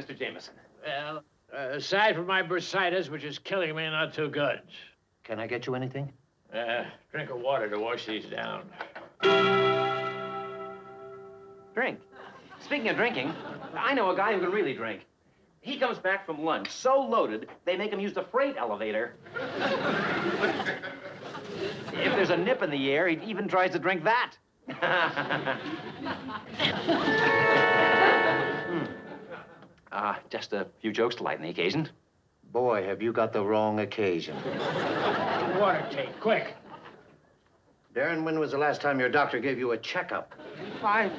Mr. Jameson? Well, aside from my bursitis, which is killing me, not too good. Can I get you anything? Drink of water to wash these down. Drink. Speaking of drinking, I know a guy who can really drink. He comes back from lunch so loaded, they make him use the freight elevator. If there's a nip in the air, he even tries to drink that. Just a few jokes to lighten the occasion. Boy, have you got the wrong occasion. Water take, quick. Darrin, when was the last time your doctor gave you a checkup? Why,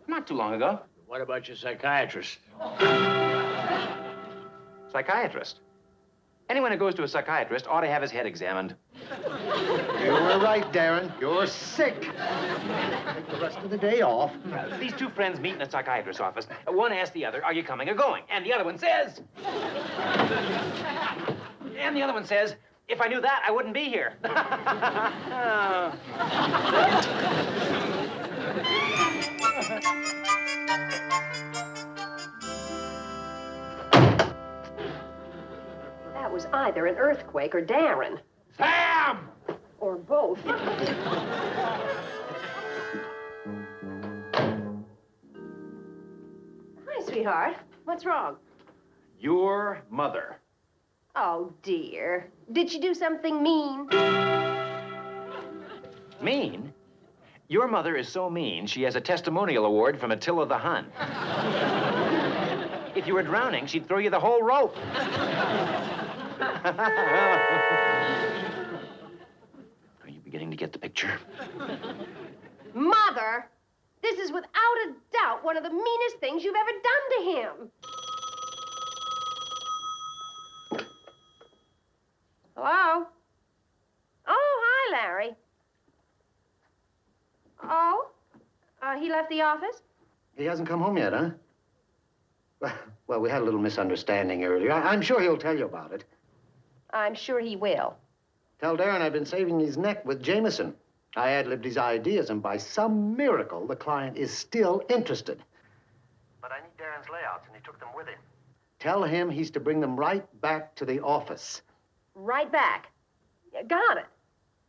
not too long ago. What about your psychiatrist? Psychiatrist? Anyone who goes to a psychiatrist ought to have his head examined. You were right, Darrin. You're sick. Take the rest of the day off. These two friends meet in a psychiatrist's office. One asks the other, are you coming or going? And the other one says... And the other one says, if I knew that, I wouldn't be here. That was either an earthquake or Darrin. Sam! Or both. Hi, sweetheart. What's wrong? Your mother. Oh, dear. Did she do something mean? Mean? Your mother is so mean, she has a testimonial award from Attila the Hun. If you were drowning, she'd throw you the whole rope. Are you beginning to get the picture? Mother, this is without a doubt one of the meanest things you've ever done to him. Hello? Oh, hi, Larry. Oh? He left the office? He hasn't come home yet, huh? Well, we had a little misunderstanding earlier. I'm sure he'll tell you about it. I'm sure he will. Tell Darrin I've been saving his neck with Jameson. I ad-libbed his ideas, and by some miracle, the client is still interested. But I need Darrin's layouts, and he took them with him. Tell him he's to bring them right back to the office. Right back. Got it.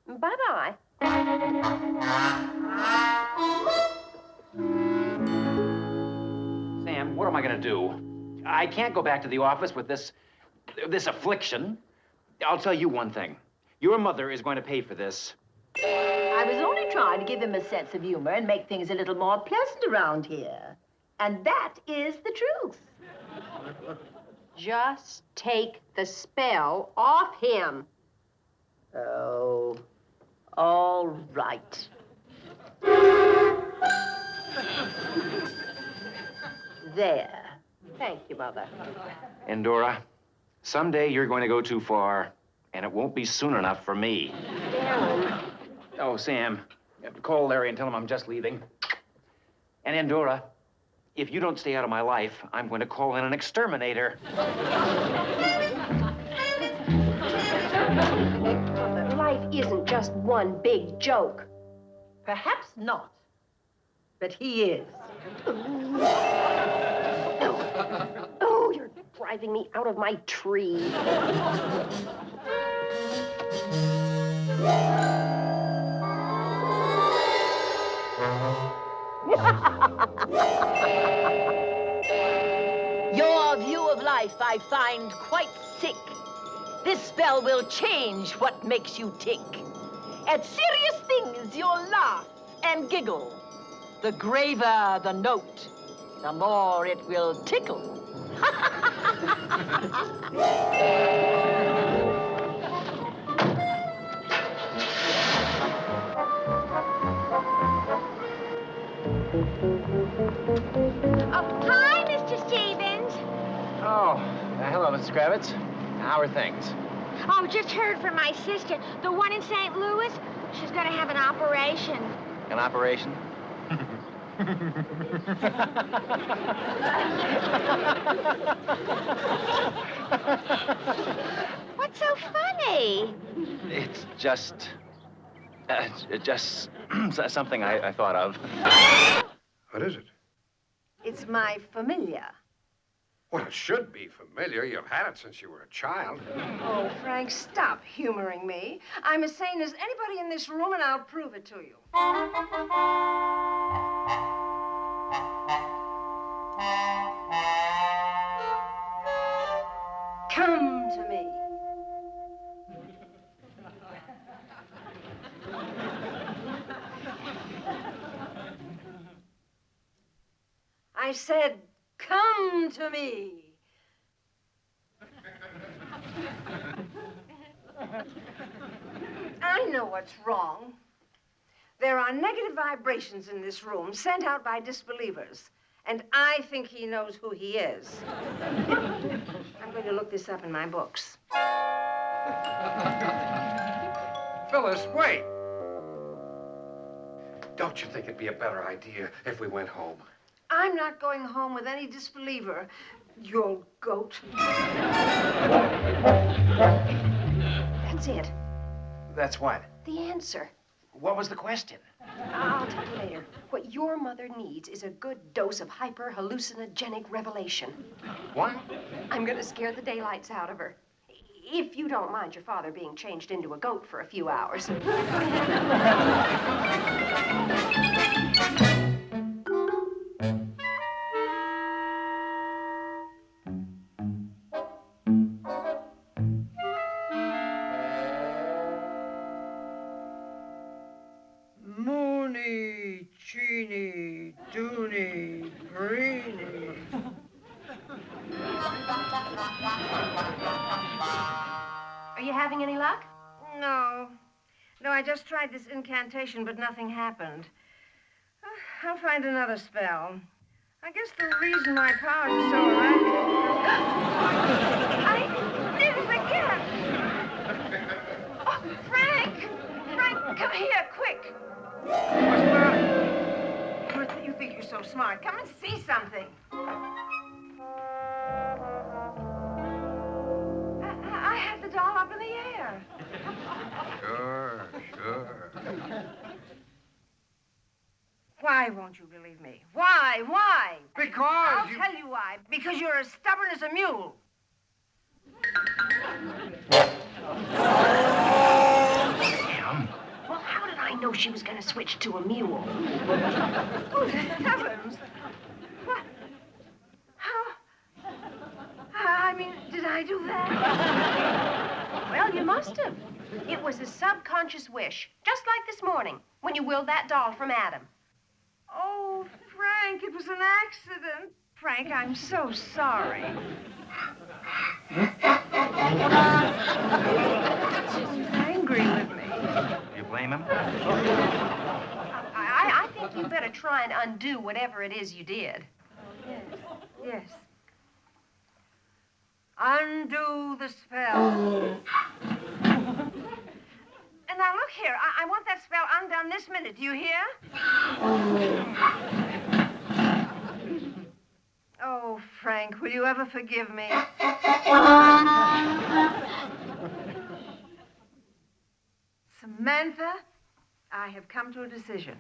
Bye-bye. Sam, what am I gonna do? I can't go back to the office with this affliction. I'll tell you one thing. Your mother is going to pay for this. I was only trying to give him a sense of humor and make things a little more pleasant around here. And that is the truth. Just take the spell off him. Oh, all right. There. Thank you, Mother. Endora, someday you're going to go too far, and it won't be soon enough for me. Darrin. Oh, Sam, call Larry and tell him I'm just leaving. And Endora, if you don't stay out of my life, I'm going to call in an exterminator. Life isn't just one big joke. Perhaps not, but he is. Oh, you're driving me out of my tree. Your view of life I find quite sick. This spell will change what makes you tick. At serious things you'll laugh and giggle. The graver the note, the more it will tickle. Hi, Mr. Stephens. Oh, hello, Mrs. Kravitz. How are things? Oh, just heard from my sister, the one in St. Louis. She's going to have an operation. An operation? What's so funny? It's just something I thought of. What is it? It's my familiar. Well, it should be familiar. You've had it since you were a child. Oh, Frank, stop humoring me. I'm as sane as anybody in this room, and I'll prove it to you. Come to me. I said, come to me. I know what's wrong. There are negative vibrations in this room sent out by disbelievers, and I think he knows who he is. I'm going to look this up in my books. Phyllis, wait. Don't you think it'd be a better idea if we went home? I'm not going home with any disbeliever, you old goat. That's it. That's what? The answer. What was the question? I'll tell you later. What your mother needs is a good dose of hyper-hallucinogenic revelation. What? I'm going to scare the daylights out of her. If you don't mind your father being changed into a goat for a few hours. Moony, Cheeny, Doony, Greeny. Are you having any luck? No. No, I just tried this incantation, but nothing happened. I'll find another spell. I guess the reason my powers are so I did it again! Oh, Frank! Frank, come here, quick! What's wrong? You think you're so smart. Come and see something. I had the doll up in the air. Sure, sure. Why won't you believe me? Why? Why? Because I'll tell you why. Because you're as stubborn as a mule. Damn. Well, how did I know she was going to switch to a mule? Good heavens. What? How? I mean, did I do that? Well, you must have. It was a subconscious wish, just like this morning, when you willed that doll from Adam. Oh, Frank, it was an accident. Frank, I'm so sorry. She's angry with me. You blame him? I think you better try and undo whatever it is you did. Yes. Undo the spell. And now look here, I want that spell undone this minute. Do you hear? Oh, Frank, will you ever forgive me? Samantha, I have come to a decision.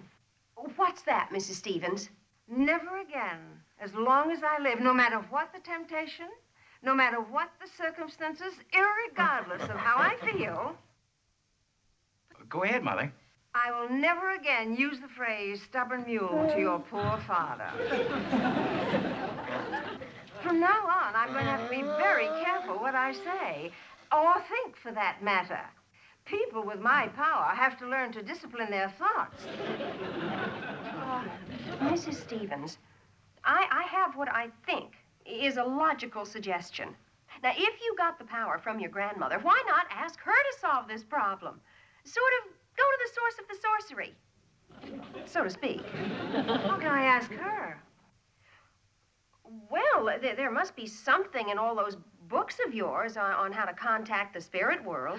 What's that, Mrs. Stephens? Never again, as long as I live, no matter what the temptation, no matter what the circumstances, irregardless of how I feel, Go ahead, Mother. I will never again use the phrase stubborn mule to your poor father. From now on, I'm going to have to be very careful what I say, or think for that matter. People with my power have to learn to discipline their thoughts. Mrs. Stephens, I have what I think is a logical suggestion. Now, if you got the power from your grandmother, why not ask her to solve this problem? Sort of go to the source of the sorcery, so to speak. How can I ask her? Well, there must be something in all those books of yours on how to contact the spirit world.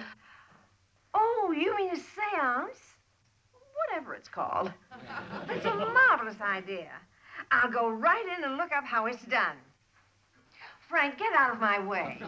Oh, you mean a seance? Whatever it's called. That's a marvelous idea. I'll go right in and look up how it's done. Frank, get out of my way.